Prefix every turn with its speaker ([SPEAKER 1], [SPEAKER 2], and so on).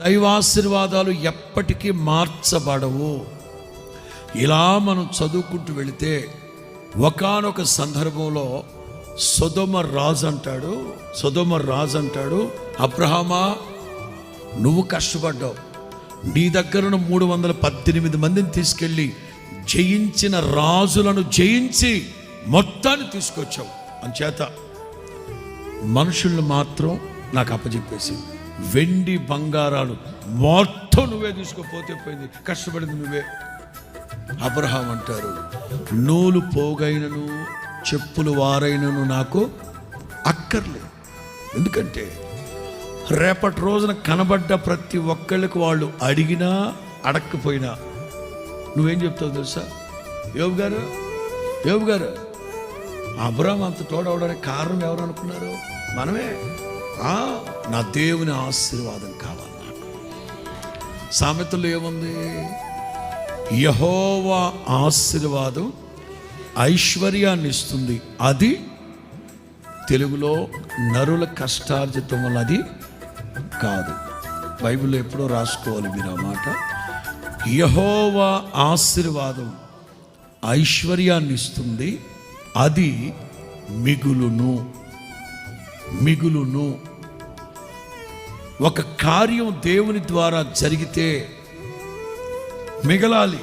[SPEAKER 1] దైవాశీర్వాదాలు ఎప్పటికీ మార్చబడవు. ఇలా మనం చదువుకుంటూ వెళితే ఒకానొక సందర్భంలో సొదొమ రాజు అంటాడు, అబ్రహామా, నువ్వు కష్టపడ్డావు, నీ దగ్గర 318 మందిని తీసుకెళ్ళి జయించిన రాజులను జయించి మొత్తాన్ని తీసుకొచ్చావు, అంచేత మనుషులను మాత్రం నాకు అప్పచెప్పేసి వెండి బంగారాలు మొత్తం నువ్వే తీసుకుపోతే పోయింది, కష్టపడింది నువ్వే. అబ్రహాం అంటారు, నూలు పోగైనను చెప్పులు వారైనను నాకు అక్కర్లేదు. ఎందుకంటే రేపటి రోజున కనబడ్డ ప్రతి ఒక్కళ్ళకి వాళ్ళు అడిగినా అడగకపోయినా నువ్వేం చెప్తావు తెలుసా? యోబు గారు అబ్రహాం అంత తోడవడానికి కారణం ఎవరు అనుకున్నారు? మనమే. నా దేవుని ఆశీర్వాదం కావాలి నాకు. సామెతల్లో ఏముంది? యెహోవా ఆశీర్వాదం ఐశ్వర్యాన్ని ఇస్తుంది, అది తెలుగులో నరుల కష్టార్జితం వల్ల అది కాదు. బైబిల్లో ఎప్పుడో రాసుకోవాలి మీరు ఆ మాట. యెహోవా ఆశీర్వాదం ఐశ్వర్యాన్ని ఇస్తుంది, అది మిగులును. ఒక కార్యం దేవుని ద్వారా జరిగితే మిగలాలి.